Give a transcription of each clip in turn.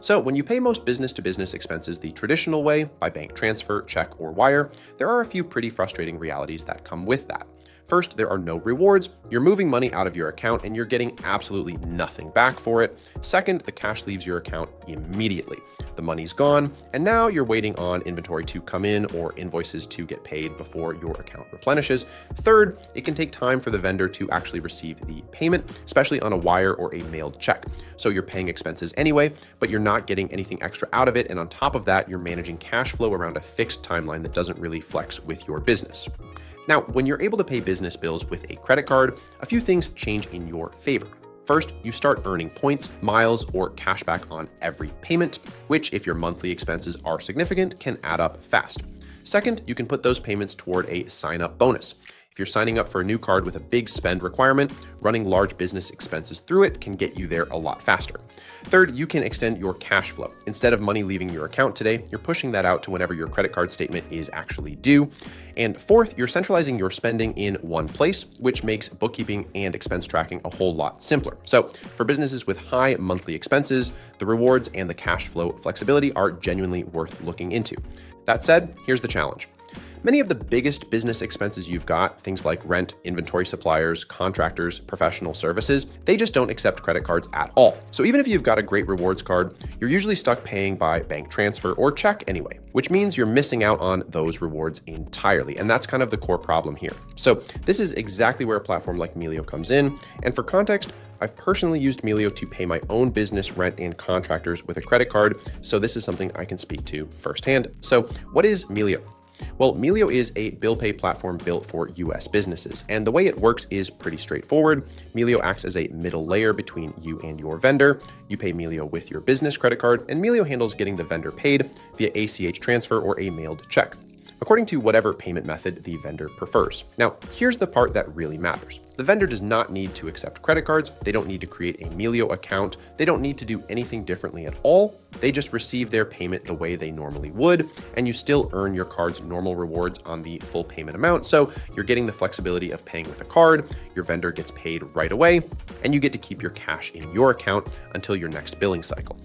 So when you pay most business-to-business expenses the traditional way, by bank transfer, check, or wire, there are a few pretty frustrating realities that come with that. First, there are no rewards. You're moving money out of your account and you're getting absolutely nothing back for it. Second, the cash leaves your account immediately. The money's gone, and now you're waiting on inventory to come in or invoices to get paid before your account replenishes. Third, it can take time for the vendor to actually receive the payment, especially on a wire or a mailed check. So you're paying expenses anyway, but you're not getting anything extra out of it. And on top of that, you're managing cash flow around a fixed timeline that doesn't really flex with your business. Now, when you're able to pay business bills with a credit card, a few things change in your favor. First, you start earning points, miles, or cash back on every payment, which, if your monthly expenses are significant, can add up fast. Second, you can put those payments toward a sign-up bonus. If you're signing up for a new card with a big spend requirement, running large business expenses through it can get you there a lot faster. Third, you can extend your cash flow. Instead of money leaving your account today, you're pushing that out to whenever your credit card statement is actually due. And fourth, you're centralizing your spending in one place, which makes bookkeeping and expense tracking a whole lot simpler. So for businesses with high monthly expenses, the rewards and the cash flow flexibility are genuinely worth looking into. That said, here's the challenge. Many of the biggest business expenses you've got, things like rent, inventory suppliers, contractors, professional services, they just don't accept credit cards at all. So even if you've got a great rewards card, you're usually stuck paying by bank transfer or check anyway, which means you're missing out on those rewards entirely. And that's kind of the core problem here. So this is exactly where a platform like Melio comes in. And for context, I've personally used Melio to pay my own business rent and contractors with a credit card. So this is something I can speak to firsthand. So what is Melio? Well, Melio is a bill pay platform built for US businesses, and the way it works is pretty straightforward. Melio acts as a middle layer between you and your vendor. You pay Melio with your business credit card, and Melio handles getting the vendor paid via ACH transfer or a mailed check, according to whatever payment method the vendor prefers. Now, here's the part that really matters. The vendor does not need to accept credit cards. They don't need to create a Melio account. They don't need to do anything differently at all. They just receive their payment the way they normally would, and you still earn your card's normal rewards on the full payment amount. So you're getting the flexibility of paying with a card, your vendor gets paid right away, and you get to keep your cash in your account until your next billing cycle.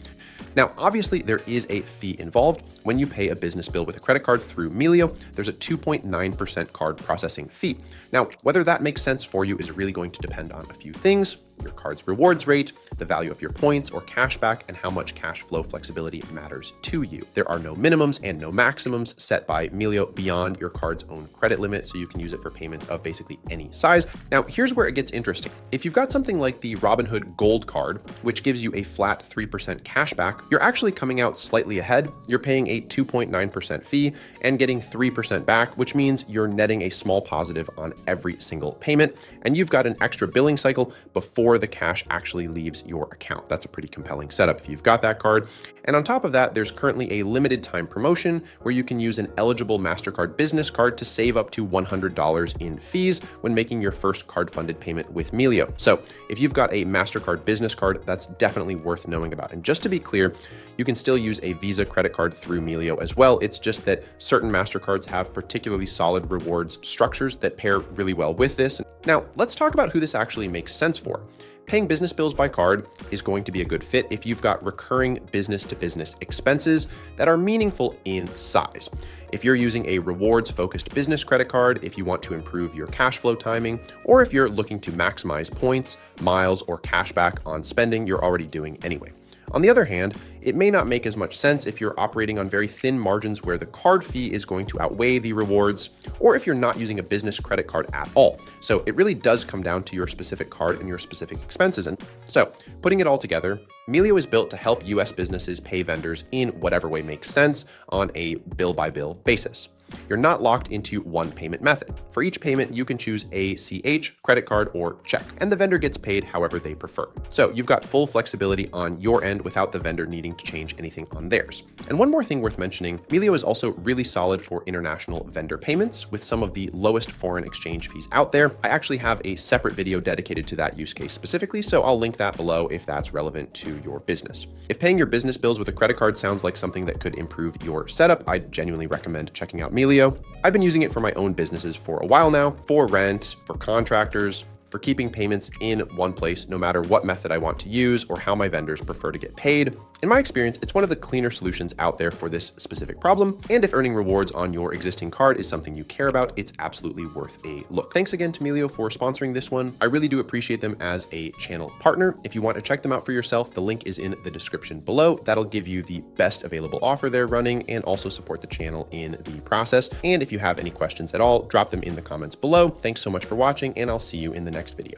Now, obviously, there is a fee involved. When you pay a business bill with a credit card through Melio, there's a 2.9% card processing fee. Now, whether that makes sense for you is really going to depend on a few things: your card's rewards rate, the value of your points or cash back, and how much cash flow flexibility matters to you. There are no minimums and no maximums set by Melio beyond your card's own credit limit, so you can use it for payments of basically any size. Now, here's where it gets interesting. If you've got something like the Robinhood Gold Card, which gives you a flat 3% cash back, you're actually coming out slightly ahead. You're paying a 2.9% fee and getting 3% back, which means you're netting a small positive on every single payment, and you've got an extra billing cycle before the cash actually leaves your account. That's a pretty compelling setup if you've got that card. And on top of that, there's currently a limited time promotion where you can use an eligible MasterCard business card to save up to $100 in fees when making your first card-funded payment with Melio. So if you've got a MasterCard business card, that's definitely worth knowing about. And just to be clear, you can still use a Visa credit card through Melio as well. It's just that certain MasterCards have particularly solid rewards structures that pair really well with this. Now, let's talk about who this actually makes sense for. Paying business bills by card is going to be a good fit if you've got recurring business-to-business expenses that are meaningful in size. If you're using a rewards-focused business credit card, if you want to improve your cash flow timing, or if you're looking to maximize points, miles, or cash back on spending you're already doing anyway. On the other hand, it may not make as much sense if you're operating on very thin margins where the card fee is going to outweigh the rewards, or if you're not using a business credit card at all. So it really does come down to your specific card and your specific expenses. And so putting it all together, Melio is built to help US businesses pay vendors in whatever way makes sense on a bill-by-bill basis. You're not locked into one payment method. For each payment, you can choose ACH, credit card, or check, and the vendor gets paid however they prefer. So you've got full flexibility on your end without the vendor needing to change anything on theirs. And one more thing worth mentioning, Melio is also really solid for international vendor payments with some of the lowest foreign exchange fees out there. I actually have a separate video dedicated to that use case specifically, so I'll link that below if that's relevant to your business. If paying your business bills with a credit card sounds like something that could improve your setup, I genuinely recommend checking out Melio. I've been using it for my own businesses for a while now, for rent, for contractors, for keeping payments in one place, no matter what method I want to use or how my vendors prefer to get paid. In my experience, it's one of the cleaner solutions out there for this specific problem, and if earning rewards on your existing card is something you care about, it's absolutely worth a look. Thanks again to Melio for sponsoring this one. I really do appreciate them as a channel partner. If you want to check them out for yourself, the link is in the description below. That'll give you the best available offer they're running and also support the channel in the process. And if you have any questions at all, drop them in the comments below. Thanks so much for watching, and I'll see you in the next video.